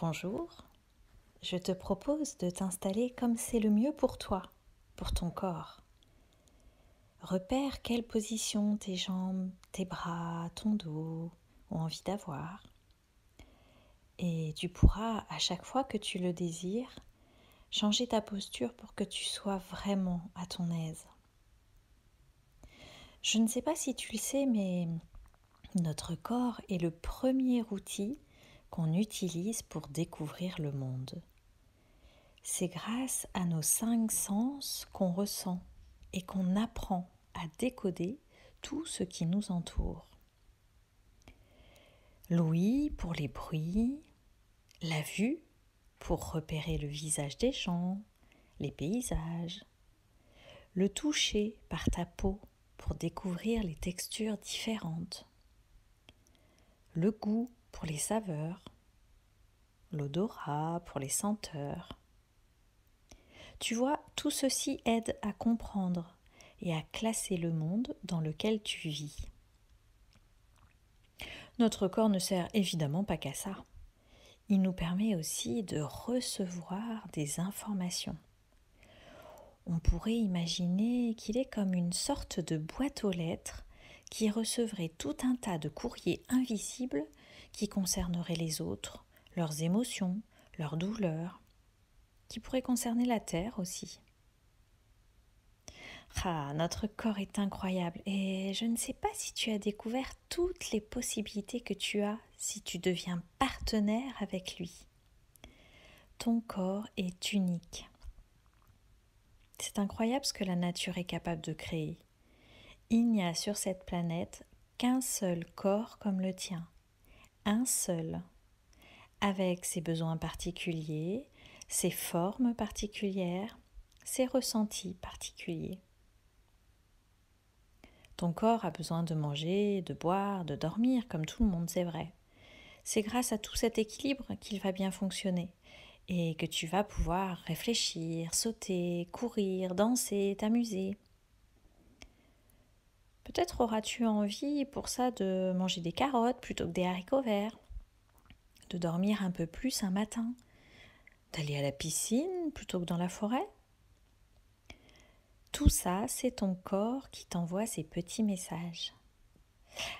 Bonjour, je te propose de t'installer comme c'est le mieux pour toi, pour ton corps. Repère quelle position tes jambes, tes bras, ton dos ont envie d'avoir. Et tu pourras, à chaque fois que tu le désires, changer ta posture pour que tu sois vraiment à ton aise. Je ne sais pas si tu le sais, mais notre corps est le premier outil qu'on utilise pour découvrir le monde. C'est grâce à nos 5 sens qu'on ressent et qu'on apprend à décoder tout ce qui nous entoure. L'ouïe pour les bruits, la vue pour repérer le visage des gens, les paysages, le toucher par ta peau pour découvrir les textures différentes, le goût pour les saveurs, l'odorat pour les senteurs. Tu vois, tout ceci aide à comprendre et à classer le monde dans lequel tu vis. Notre corps ne sert évidemment pas qu'à ça. Il nous permet aussi de recevoir des informations. On pourrait imaginer qu'il est comme une sorte de boîte aux lettres qui recevrait tout un tas de courriers invisibles qui concerneraient les autres, leurs émotions, leurs douleurs, qui pourraient concerner la Terre aussi. Ah, notre corps est incroyable et je ne sais pas si tu as découvert toutes les possibilités que tu as si tu deviens partenaire avec lui. Ton corps est unique. C'est incroyable ce que la nature est capable de créer. Il n'y a sur cette planète qu'un seul corps comme le tien. Un seul. Avec ses besoins particuliers, ses formes particulières, ses ressentis particuliers. Ton corps a besoin de manger, de boire, de dormir, comme tout le monde, c'est vrai. C'est grâce à tout cet équilibre qu'il va bien fonctionner et que tu vas pouvoir réfléchir, sauter, courir, danser, t'amuser. Peut-être auras-tu envie pour ça de manger des carottes plutôt que des haricots verts, de dormir un peu plus un matin, d'aller à la piscine plutôt que dans la forêt. Tout ça, c'est ton corps qui t'envoie ces petits messages.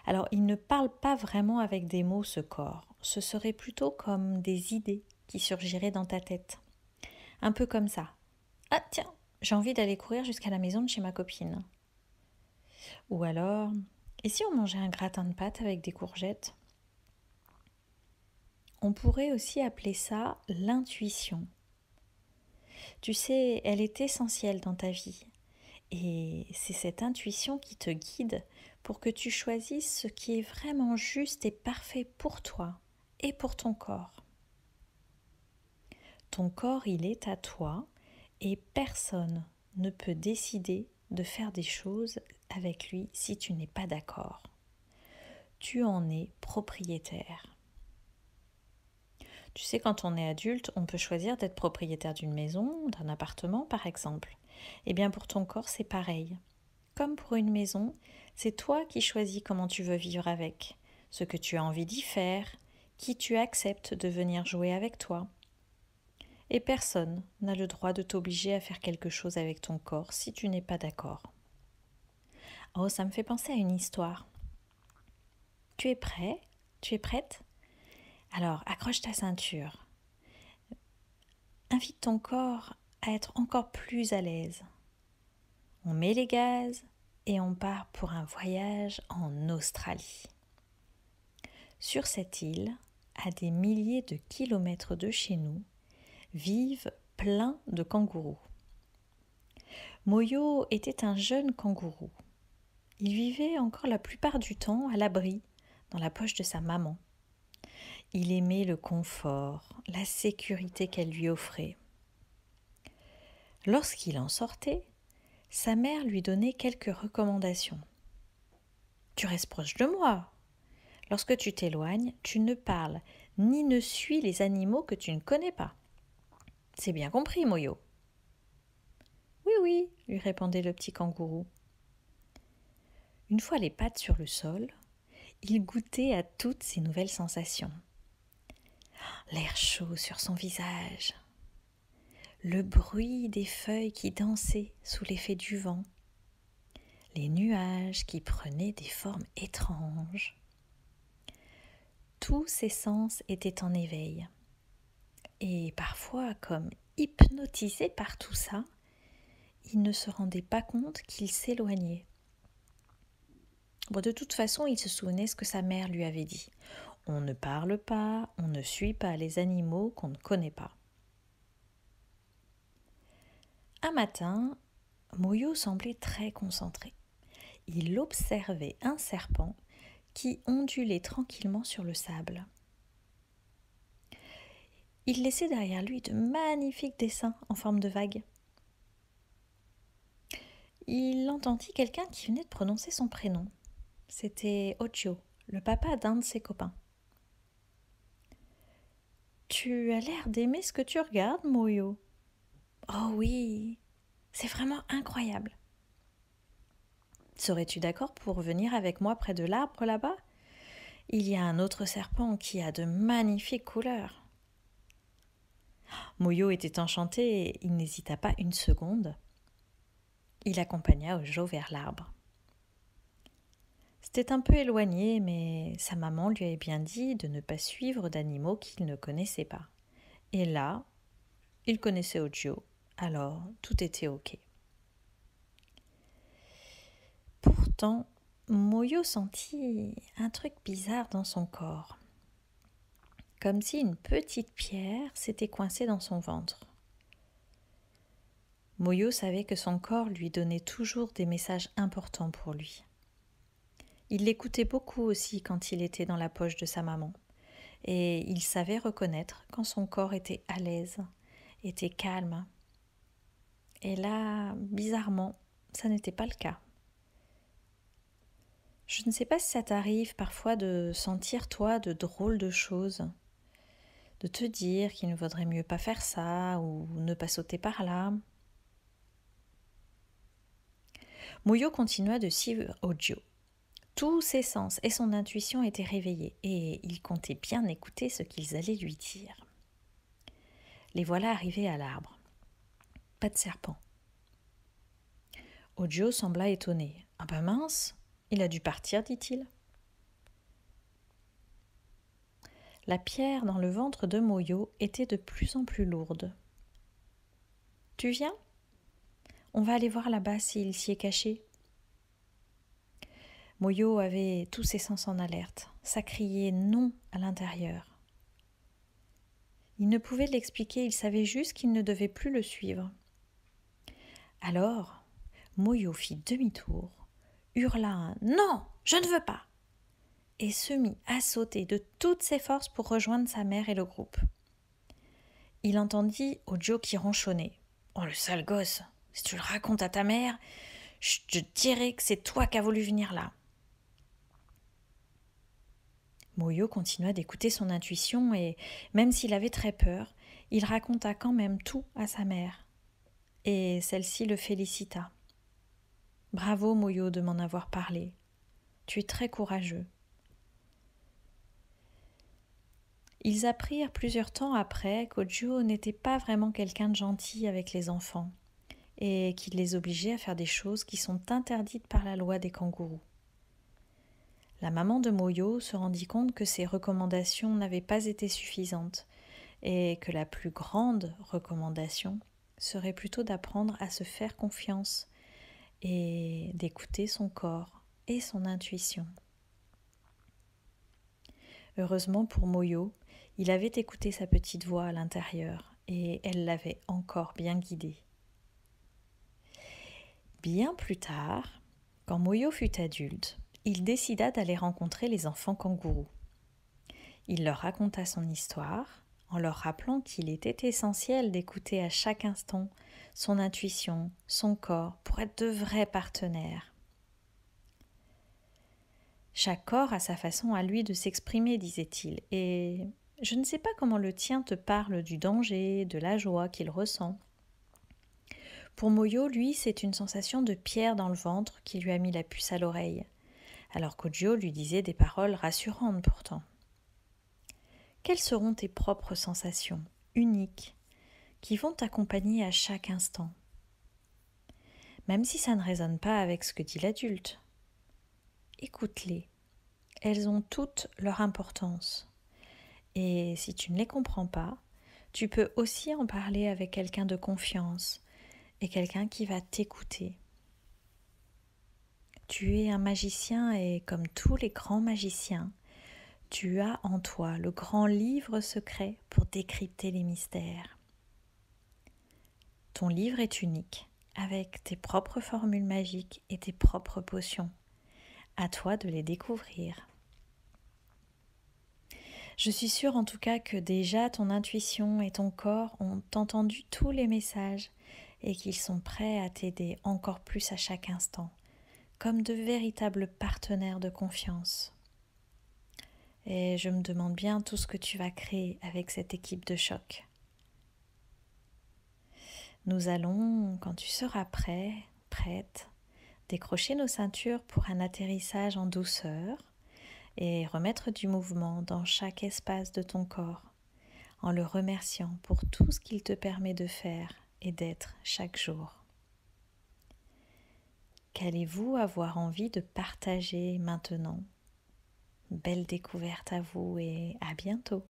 Alors, il ne parle pas vraiment avec des mots, ce corps. Ce serait plutôt comme des idées qui surgiraient dans ta tête. Un peu comme ça. Ah tiens, j'ai envie d'aller courir jusqu'à la maison de chez ma copine. Ou alors, et si on mangeait un gratin de pâtes avec des courgettes ? On pourrait aussi appeler ça l'intuition. Tu sais, elle est essentielle dans ta vie. Et c'est cette intuition qui te guide pour que tu choisisses ce qui est vraiment juste et parfait pour toi et pour ton corps. Ton corps, il est à toi et personne ne peut décider de faire des choses avec lui si tu n'es pas d'accord. Tu en es propriétaire. Tu sais, quand on est adulte, on peut choisir d'être propriétaire d'une maison, d'un appartement par exemple. Eh bien pour ton corps, c'est pareil. Comme pour une maison, c'est toi qui choisis comment tu veux vivre avec, ce que tu as envie d'y faire, qui tu acceptes de venir jouer avec toi. Et personne n'a le droit de t'obliger à faire quelque chose avec ton corps si tu n'es pas d'accord. Oh, ça me fait penser à une histoire. Tu es prêt ? Tu es prête ? Alors, accroche ta ceinture. Invite ton corps à être encore plus à l'aise. On met les gaz et on part pour un voyage en Australie. Sur cette île, à des milliers de kilomètres de chez nous, vivent plein de kangourous. Moyo était un jeune kangourou. Il vivait encore la plupart du temps à l'abri, dans la poche de sa maman. Il aimait le confort, la sécurité qu'elle lui offrait. Lorsqu'il en sortait, sa mère lui donnait quelques recommandations. « Tu restes proche de moi. Lorsque tu t'éloignes, tu ne parles ni ne suis les animaux que tu ne connais pas. C'est bien compris, Moyo. » « Oui, oui, » lui répondait le petit kangourou. Une fois les pattes sur le sol, il goûtait à toutes ces nouvelles sensations. L'air chaud sur son visage, le bruit des feuilles qui dansaient sous l'effet du vent, les nuages qui prenaient des formes étranges. Tous ses sens étaient en éveil. Et parfois, comme hypnotisé par tout ça, il ne se rendait pas compte qu'il s'éloignait. Bon, de toute façon, il se souvenait ce que sa mère lui avait dit. On ne parle pas, on ne suit pas les animaux qu'on ne connaît pas. Un matin, Moyo semblait très concentré. Il observait un serpent qui ondulait tranquillement sur le sable. Il laissait derrière lui de magnifiques dessins en forme de vagues. Il entendit quelqu'un qui venait de prononcer son prénom. C'était Ojo, le papa d'un de ses copains. « Tu as l'air d'aimer ce que tu regardes, Moyo. »« Oh oui, c'est vraiment incroyable. »« Serais-tu d'accord pour venir avec moi près de l'arbre là-bas ? Il y a un autre serpent qui a de magnifiques couleurs. » Moyo était enchanté et il n'hésita pas une seconde. Il accompagna Ojo vers l'arbre. C'était un peu éloigné, mais sa maman lui avait bien dit de ne pas suivre d'animaux qu'il ne connaissait pas. Et là, il connaissait Ojo, alors tout était ok. Pourtant, Moyo sentit un truc bizarre dans son corps, comme si une petite pierre s'était coincée dans son ventre. Moyo savait que son corps lui donnait toujours des messages importants pour lui. Il l'écoutait beaucoup aussi quand il était dans la poche de sa maman, et il savait reconnaître quand son corps était à l'aise, était calme. Et là, bizarrement, ça n'était pas le cas. Je ne sais pas si ça t'arrive parfois de sentir, toi, de drôles de choses, de te dire qu'il ne vaudrait mieux pas faire ça ou ne pas sauter par là. Moyo continua de suivre Ojo. Tous ses sens et son intuition étaient réveillés et il comptait bien écouter ce qu'ils allaient lui dire. Les voilà arrivés à l'arbre. Pas de serpent. Ojo sembla étonné. « Ah ben mince, il a dû partir, dit-il. » La pierre dans le ventre de Moyo était de plus en plus lourde. « Tu viens ? On va aller voir là-bas s'il s'y est caché. » Moyo avait tous ses sens en alerte. Ça criait non à l'intérieur. Il ne pouvait l'expliquer, il savait juste qu'il ne devait plus le suivre. Alors, Moyo fit demi-tour, hurla un « Non, je ne veux pas !» et se mit à sauter de toutes ses forces pour rejoindre sa mère et le groupe. Il entendit Ojo qui ronchonnait. « Oh, le sale gosse, si tu le racontes à ta mère, je te dirai que c'est toi qui as voulu venir là. » Moyo continua d'écouter son intuition et, même s'il avait très peur, il raconta quand même tout à sa mère. Et celle-ci le félicita. « Bravo Moyo de m'en avoir parlé. Tu es très courageux. » Ils apprirent plusieurs temps après qu'Ojo n'était pas vraiment quelqu'un de gentil avec les enfants et qu'il les obligeait à faire des choses qui sont interdites par la loi des kangourous. La maman de Moyo se rendit compte que ses recommandations n'avaient pas été suffisantes et que la plus grande recommandation serait plutôt d'apprendre à se faire confiance et d'écouter son corps et son intuition. Heureusement pour Moyo, il avait écouté sa petite voix à l'intérieur et elle l'avait encore bien guidé. Bien plus tard, quand Moyo fut adulte, il décida d'aller rencontrer les enfants kangourous. Il leur raconta son histoire en leur rappelant qu'il était essentiel d'écouter à chaque instant son intuition, son corps, pour être de vrais partenaires. Chaque corps a sa façon à lui de s'exprimer, disait-il, et je ne sais pas comment le tien te parle du danger, de la joie qu'il ressent. Pour Moyo, lui, c'est une sensation de pierre dans le ventre qui lui a mis la puce à l'oreille, alors qu'Ojo lui disait des paroles rassurantes pourtant. « Quelles seront tes propres sensations uniques qui vont t'accompagner à chaque instant? Même si ça ne résonne pas avec ce que dit l'adulte, écoute-les. Elles ont toutes leur importance. Et si tu ne les comprends pas, tu peux aussi en parler avec quelqu'un de confiance et quelqu'un qui va t'écouter. Tu es un magicien et comme tous les grands magiciens, tu as en toi le grand livre secret pour décrypter les mystères. Ton livre est unique, avec tes propres formules magiques et tes propres potions. À toi de les découvrir. Je suis sûre en tout cas que déjà ton intuition et ton corps ont entendu tous les messages et qu'ils sont prêts à t'aider encore plus à chaque instant, comme de véritables partenaires de confiance. Et je me demande bien tout ce que tu vas créer avec cette équipe de choc. Nous allons, quand tu seras prêt, prête, décrocher nos ceintures pour un atterrissage en douceur et remettre du mouvement dans chaque espace de ton corps, en le remerciant pour tout ce qu'il te permet de faire et d'être chaque jour. Qu'allez-vous avoir envie de partager maintenant? Belle découverte à vous et à bientôt!